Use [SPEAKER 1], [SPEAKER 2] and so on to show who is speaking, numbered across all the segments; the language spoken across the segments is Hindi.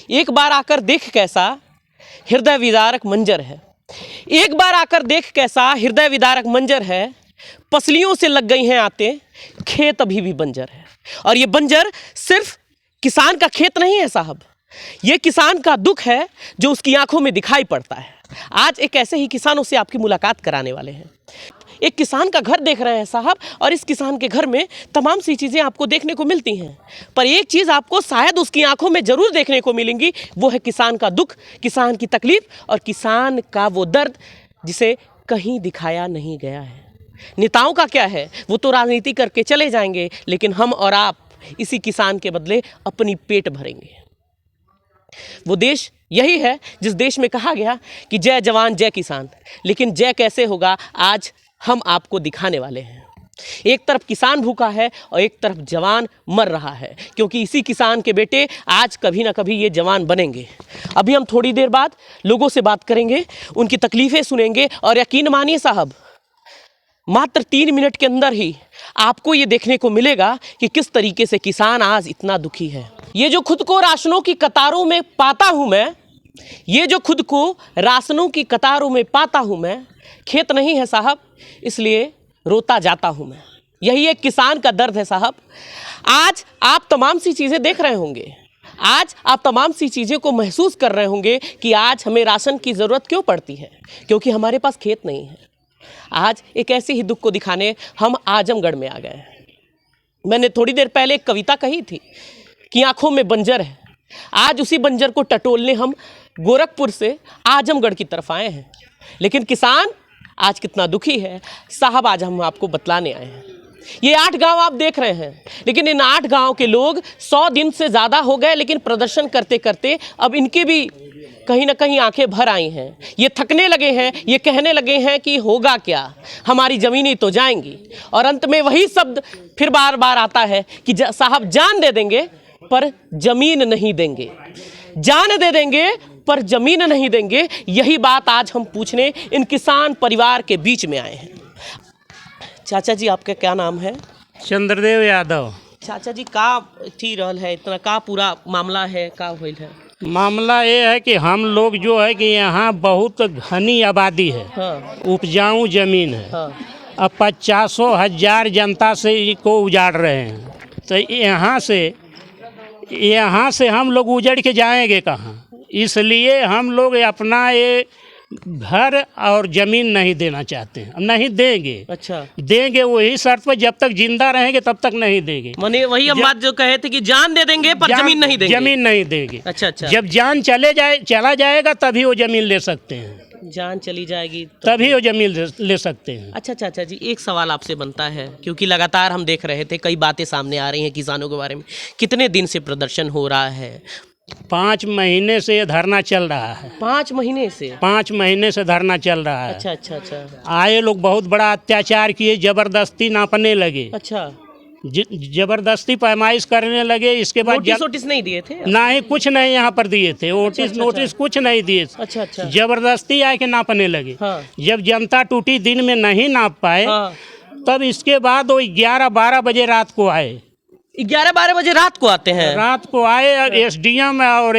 [SPEAKER 1] एक बार आकर देख कैसा हृदय विदारक मंजर है। एक बार आकर देख कैसा हृदय विदारक मंजर है। पसलियों से लग गई हैं आते, खेत अभी भी बंजर है। और ये बंजर सिर्फ किसान का खेत नहीं है साहब, ये किसान का दुख है जो उसकी आंखों में दिखाई पड़ता है। आज एक ऐसे ही किसानों से आपकी मुलाकात कराने वाले हैं। एक किसान का घर देख रहे हैं साहब, और इस किसान के घर में तमाम सी चीज़ें आपको देखने को मिलती हैं, पर एक चीज़ आपको शायद उसकी आंखों में ज़रूर देखने को मिलेंगी, वो है किसान का दुख, किसान की तकलीफ और किसान का वो दर्द जिसे कहीं दिखाया नहीं गया है। नेताओं का क्या है, वो तो राजनीति करके चले जाएंगे, लेकिन हम और आप इसी किसान के बदले अपनी पेट भरेंगे। वो देश यही है जिस देश में कहा गया कि जय जवान जय किसान, लेकिन जय कैसे होगा आज हम आपको दिखाने वाले हैं। एक तरफ किसान भूखा है और एक तरफ जवान मर रहा है, क्योंकि इसी किसान के बेटे आज कभी ना कभी ये जवान बनेंगे। अभी हम थोड़ी देर बाद लोगों से बात करेंगे, उनकी तकलीफ़ें सुनेंगे, और यकीन मानिए साहब, मात्र 3 मिनट के अंदर ही आपको ये देखने को मिलेगा कि किस तरीके से किसान आज इतना दुखी है। ये जो खुद को राशनों की कतारों में पाता हूँ मैं, ये जो खुद को राशनों की कतारों में पाता हूँ मैं, खेत नहीं है साहब इसलिए रोता जाता हूँ मैं। यही एक किसान का दर्द है साहब। आज आप तमाम सी चीज़ें देख रहे होंगे, आज आप तमाम सी चीज़ों को महसूस कर रहे होंगे कि आज हमें राशन की ज़रूरत क्यों पड़ती है, क्योंकि हमारे पास खेत नहीं है। आज एक ऐसे ही दुख को दिखाने हम आजमगढ़ में आ गए हैं। मैंने थोड़ी देर पहले एक कविता कही थी कि आंखों में बंजर है। आज उसी बंजर को टटोलने हम गोरखपुर से आजमगढ़ की तरफ आए हैं। लेकिन किसान आज कितना दुखी है साहब, आज हम आपको बतलाने आए हैं। ये 8 गांव आप देख रहे हैं, लेकिन इन 8 गांव के लोग 100 दिन से ज़्यादा हो गए, लेकिन प्रदर्शन करते करते अब इनके भी कहीं ना कहीं आंखें भर आई हैं। ये थकने लगे हैं, ये कहने लगे हैं कि होगा क्या, हमारी ज़मीनें तो जाएंगी। और अंत में वही शब्द फिर बार बार आता है कि साहब जान दे देंगे पर ज़मीन नहीं देंगे, जान दे देंगे पर ज़मीन नहीं देंगे। यही बात आज हम पूछने इन किसान परिवार के बीच में आए हैं। चाचा जी, आपका क्या नाम है?
[SPEAKER 2] चंद्रदेव यादव।
[SPEAKER 1] चाचा जी, का थी रहल है इतना, का पूरा मामला है, का होल है?
[SPEAKER 2] मामला ये है कि हम लोग जो है कि यहाँ बहुत घनी आबादी है,
[SPEAKER 1] हाँ,
[SPEAKER 2] उपजाऊ जमीन है।
[SPEAKER 1] हाँ,
[SPEAKER 2] अब 50,000 जनता से इसको उजाड़ रहे हैं, तो यहाँ से हम लोग उजड़ के जाएंगे कहाँ? इसलिए हम लोग अपना ये घर और ज़मीन नहीं देना चाहते हैं, नहीं देंगे।
[SPEAKER 1] अच्छा,
[SPEAKER 2] देंगे वही शर्त पर, जब तक जिंदा रहेंगे तब तक नहीं देंगे।
[SPEAKER 1] माने वही हम बात जो कहे थे कि जान दे देंगे पर जमीन नहीं देंगे।
[SPEAKER 2] जमीन नहीं देंगे।
[SPEAKER 1] अच्छा अच्छा,
[SPEAKER 2] जब जान चला जाएगा तभी वो जमीन ले सकते हैं,
[SPEAKER 1] जान चली जाएगी
[SPEAKER 2] तभी वो जमीन ले सकते हैं।
[SPEAKER 1] अच्छा चाचा जी, एक सवाल आपसे बनता है, क्योंकि लगातार हम देख रहे थे कई बातें सामने आ रही हैं किसानों के बारे में। कितने दिन से प्रदर्शन हो रहा है?
[SPEAKER 2] 5 महीने से ये धरना चल रहा है।
[SPEAKER 1] 5 महीने से?
[SPEAKER 2] 5 महीने से धरना चल रहा है।
[SPEAKER 1] अच्छा अच्छा अच्छा,
[SPEAKER 2] आए लोग बहुत बड़ा अत्याचार किए, जबरदस्ती नापने लगे।
[SPEAKER 1] अच्छा,
[SPEAKER 2] जबरदस्ती पैमाइश करने लगे। इसके बाद
[SPEAKER 1] नोटिस नहीं दिए थे?
[SPEAKER 2] नहीं, कुछ नहीं यहाँ पर दिए थे नोटिस कुछ नहीं दिए।
[SPEAKER 1] अच्छा अच्छा,
[SPEAKER 2] जबरदस्ती आके नापने लगे।
[SPEAKER 1] हाँ,
[SPEAKER 2] जब जनता टूटी, दिन में नहीं नाप पाए,
[SPEAKER 1] हाँ,
[SPEAKER 2] तब इसके बाद वो 11-12 बजे रात को आए।
[SPEAKER 1] 11-12 बजे रात को आते हैं?
[SPEAKER 2] रात को आए, SDM और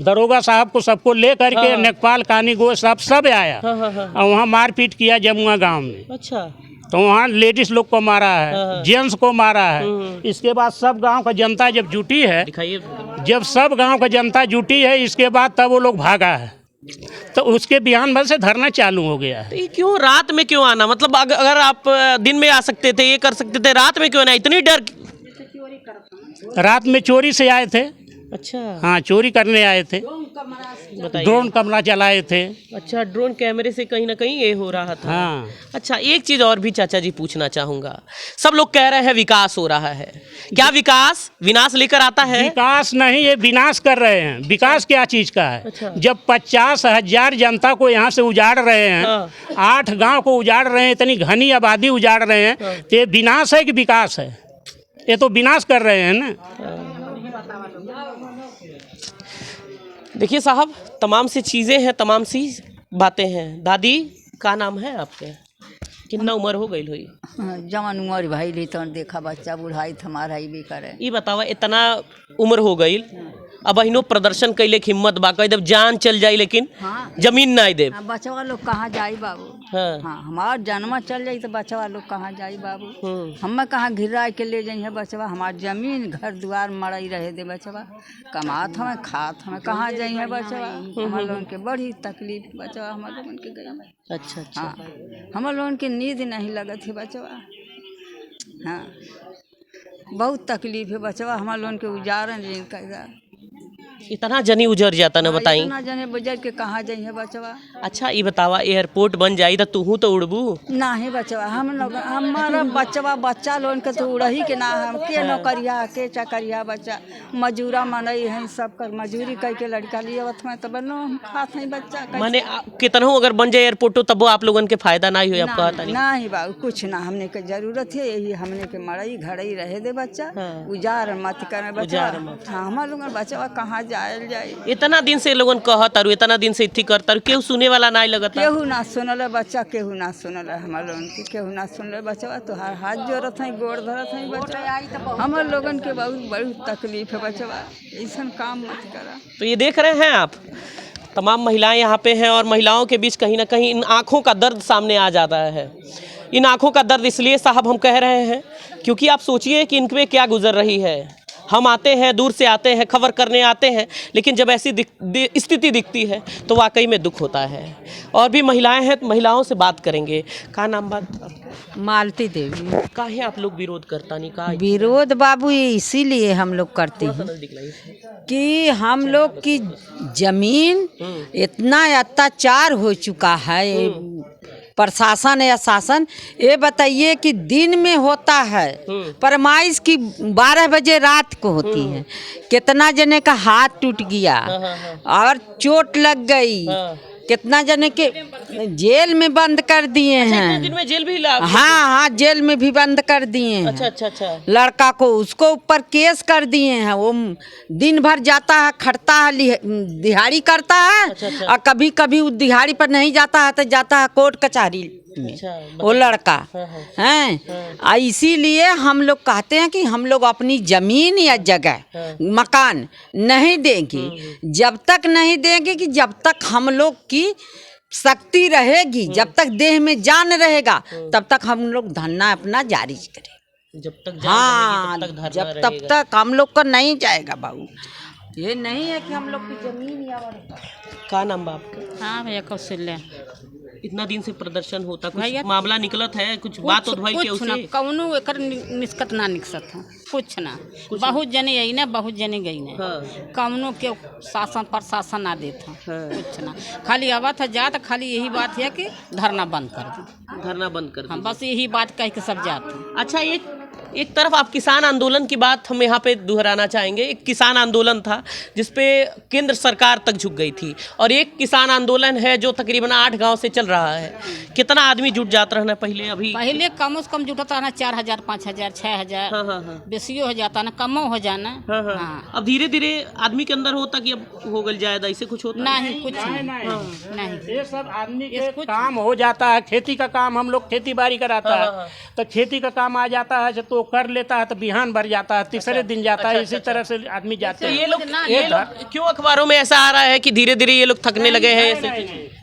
[SPEAKER 2] दरोगा साहब को सबको ले करके, नेकपाल कानीगो सब आया।
[SPEAKER 1] हाँ, हाँ, हाँ,
[SPEAKER 2] और वहाँ मारपीट किया जमुआ गांव में।
[SPEAKER 1] अच्छा,
[SPEAKER 2] तो वहाँ लेडीज लोग को मारा है, जेंट्स को मारा है। इसके बाद सब गांव का जनता जब जुटी है,
[SPEAKER 1] दिखाइए,
[SPEAKER 2] जब सब गांव का जनता जुटी है, इसके बाद तब वो लोग भागा है। तो उसके बिहान भर से धरना चालू हो गया है।
[SPEAKER 1] तो ये क्यों रात में क्यों आना? मतलब अगर आप दिन में आ सकते थे, ये कर सकते थे, रात में क्यों आना? इतनी डर?
[SPEAKER 2] रात में चोरी से आए थे।
[SPEAKER 1] अच्छा,
[SPEAKER 2] हाँ, चोरी करने आए थे, ड्रोन कैमरा चलाए थे।
[SPEAKER 1] अच्छा, ड्रोन कैमरे से कहीं ना कहीं ये हो रहा था।
[SPEAKER 2] हाँ।
[SPEAKER 1] अच्छा, एक चीज़ और भी चाचा जी पूछना चाहूँगा। सब लोग कह रहे हैं विकास हो रहा है, क्या विकास विनाश लेकर आता है?
[SPEAKER 2] विकास नहीं, ये विनाश कर रहे हैं। विकास क्या चीज़ का है?
[SPEAKER 1] अच्छा।
[SPEAKER 2] जब 50,000 जनता को यहाँ से उजाड़ रहे हैं,
[SPEAKER 1] हाँ।
[SPEAKER 2] 8 गांव को उजाड़ रहे हैं, इतनी घनी आबादी उजाड़ रहे हैं, तो ये विनाश है कि विकास है? ये तो विनाश कर रहे हैं ना।
[SPEAKER 1] देखिए साहब, तमाम सी चीज़ें हैं, तमाम सी बातें हैं। दादी, का नाम है आपके? कितना उम्र हो गई हुई?
[SPEAKER 3] जवान उम्र भाई ली तो देखा बच्चा बुढ़ाई थमार भी करे।
[SPEAKER 1] ये बतावा, इतना उम्र हो गई अब अहिनो प्रदर्शन कैले के हिम्मत बा, कह देब जान चल जाई लेकिन
[SPEAKER 3] हाँ
[SPEAKER 1] जमीन ना दे।
[SPEAKER 3] अब बचवा लोग कहाँ जाई बाबू।
[SPEAKER 1] हाँ
[SPEAKER 3] हाँ हमार जन्म चल जाई तो बचवा लोग कहाँ जाई बाबू।
[SPEAKER 1] हम्म,
[SPEAKER 3] हमें कहाँ घिरा के ले जाई है बचवा। हमार जमीन घर द्वार मड़ई रहे दे बचवा। कमात हमें खात हमें कहाँ जाई है बचवा। हमार लोगन के बड़ी तकलीफ बचवा हमार लोगन के गई।
[SPEAKER 1] अच्छा अच्छा।
[SPEAKER 3] हाँ हमार लोगन के नींद नहीं लगत है बचवा। हाँ बहुत तकलीफ है बचवा। हमार लोगन के उजारन जिनका
[SPEAKER 1] इतना जनी उजर जाता ना बताई।
[SPEAKER 3] इतना जने बजर के कहाँ जाई है बचवा।
[SPEAKER 1] अच्छा ये बतावा एयरपोर्ट बन जाई तो तू तो उड़बू?
[SPEAKER 3] नहीं बचवा हम लोग हमारा बच्चा लोगन के तो उड़ही के ना हम के नौकरिया के चकरिया बच्चा मजूरा मनई है सब कर मजूरी कह के लड़का लिए में तो बनो हम खात हैं बच्चा कैसे?
[SPEAKER 1] माने कितनों अगर बन जाए एयरपोर्ट तब आप लोगन के फायदा ना ही हो, आपका पता नहीं।
[SPEAKER 3] नहीं बाबू कुछ ना हमने के जरूरत है यही हमने के मड़ई घड़ई रहे दे बच्चा।
[SPEAKER 1] हाँ।
[SPEAKER 3] उजार मत करे बच्चा।
[SPEAKER 1] उजार मत।
[SPEAKER 3] हाँ हमार लोग बच्चा कहाँ जायल जाए।
[SPEAKER 1] इतना दिन से लोगन कहत तारू, इतना दिन से इथी कर तारू, केहू सुने वाला नहीं लगता।
[SPEAKER 3] केहू ना सुनल बच्चा केहू ना सुनल हमार लोगन के केहू ना सुनल बच्चा। तो हर हाथ जोड़त है गोड़ धरत है बच्चा। हमार लोगन के बहुत बड़ी तकलीफ है बच्चा। ऐसा काम मत करा।
[SPEAKER 1] तो ये देख रहे हैं आप, तमाम महिलाएं यहाँ पे हैं और महिलाओं के बीच कहीं ना कहीं इन आँखों का दर्द सामने आ जाता है। इन आँखों का दर्द इसलिए साहब हम कह रहे हैं क्योंकि आप सोचिए कि इन पे क्या गुजर रही है। हम आते हैं, दूर से आते हैं, खबर करने आते हैं, लेकिन जब ऐसी स्थिति दिखती है तो वाकई में दुख होता है। और भी महिलाएं हैं, महिलाओं से बात करेंगे। का नाम बात?
[SPEAKER 3] मालती देवी।
[SPEAKER 1] काहे आप लोग विरोध करता नहीं? का
[SPEAKER 3] विरोध बाबू ये इसीलिए हम लोग करते हैं कि हम लोग की जमीन इतना अत्याचार हो चुका है। प्रशासन या शासन ये बताइए कि दिन में होता है फरमाइश की 12 बजे रात को होती है। कितना जने का हाथ टूट गया और चोट लग गई। कितना जने के जेल में बंद कर दिए हैं।
[SPEAKER 1] दिन में जेल भी
[SPEAKER 3] हाँ जेल में भी बंद कर दिए हैं।
[SPEAKER 1] अच्छा अच्छा अच्छा।
[SPEAKER 3] लड़का को उसको ऊपर केस कर दिए हैं। वो दिन भर जाता है, खटता है, दिहाड़ी करता है।
[SPEAKER 1] अच्छा।
[SPEAKER 3] और कभी कभी उस दिहाड़ी पर नहीं जाता है तो जाता है कोर्ट कचहरी में। वो लड़का है। इसीलिए हम लोग कहते हैं कि हम लोग अपनी जमीन या जगह मकान नहीं देंगे। जब तक नहीं देंगे कि जब तक हम लोग की शक्ति रहेगी, जब तक देह में जान रहेगा तब तक हम लोग धरना अपना जारी करें।
[SPEAKER 1] जब तक
[SPEAKER 3] हाँ
[SPEAKER 1] तब
[SPEAKER 3] तब तक हम लोग का नहीं जाएगा बाबू। ये नहीं है कि हम लोग की जमीन या
[SPEAKER 1] का नाम बा आपका?
[SPEAKER 4] हाँ भैया कौशल्या।
[SPEAKER 1] इतना दिन से प्रदर्शन होता, कुछ मामला निकलत है, कुछ बात उठ भाई के
[SPEAKER 4] कुछ ना
[SPEAKER 1] उसे?
[SPEAKER 4] कौनो एकर निष्कत ना निकसत है कुछ ना। बहुत जने आई ना बहुत जने गई ना।
[SPEAKER 1] हाँ।
[SPEAKER 4] कौनो के शासन प्रशासन ना देता
[SPEAKER 1] हाँ।
[SPEAKER 4] कुछ ना। खाली आवत है जात खाली यही बात है कि धरना बंद कर दो।
[SPEAKER 1] धरना बंद कर
[SPEAKER 4] हाँ
[SPEAKER 1] दो।
[SPEAKER 4] बस यही बात कह के सब जाते हैं।
[SPEAKER 1] अच्छा एक तरफ आप किसान आंदोलन की बात हम यहाँ पे दोहराना चाहेंगे। एक किसान आंदोलन था जिसपे केंद्र सरकार तक झुक गई थी और एक किसान आंदोलन है जो तकरीबन 8 गांव से चल रहा है। कितना आदमी जुट जाता रहना पहले? अभी
[SPEAKER 4] पहले कम से कम जुटता ना 4000 5000 6000।
[SPEAKER 1] हाँ हाँ हाँ
[SPEAKER 4] बेसियो हो जाता ना कमो हो जाना।
[SPEAKER 1] हाँ हाँ। अब धीरे धीरे आदमी के अंदर होता कि अब हो गल जाएगा, ऐसे कुछ होता
[SPEAKER 4] नहीं कुछ नहीं।
[SPEAKER 2] ये सब आदमी के काम हो जाता है। खेती का काम हम लोग खेती बाड़ी कराता है तो खेती का काम आ जाता है तो कर लेता है तो बिहान भर जाता है, तीसरे दिन जाता है। इसी तरह से आदमी जाते
[SPEAKER 1] तो
[SPEAKER 2] हैं।
[SPEAKER 1] ये लोग क्यों अखबारों में ऐसा आ रहा है कि धीरे धीरे ये लोग थकने लगे हैं?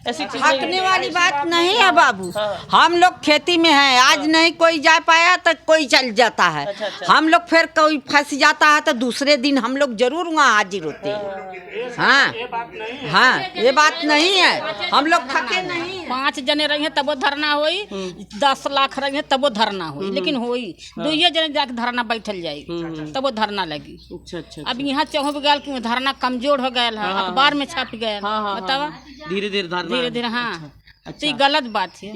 [SPEAKER 1] ऐसी चीजें
[SPEAKER 3] थकने वाली बात नहीं है बाबू। हम लोग खेती में हैं। आज नहीं कोई जा पाया तो कोई चल जाता है। हम लोग फिर कोई फंस जाता है तो दूसरे दिन हम लोग जरूर वहाँ हाजिर होते हैं। हाँ ये बात नहीं है। हम लोग थके नहीं।
[SPEAKER 4] 5 जने रही तब वो धरना होई, 10 लाख रही तब वो धरना होई, लेकिन होई 2 जने जाके धरना बैठल जाई तब वो धरना लगी।
[SPEAKER 1] अच्छा।
[SPEAKER 4] अब यहाँ चौंक गया कि धरना कमजोर हो गया है, अखबार में छप गया। बतावा
[SPEAKER 1] धीरे धीरे
[SPEAKER 4] धीरे धीरे। हाँ तो ये गलत बात है।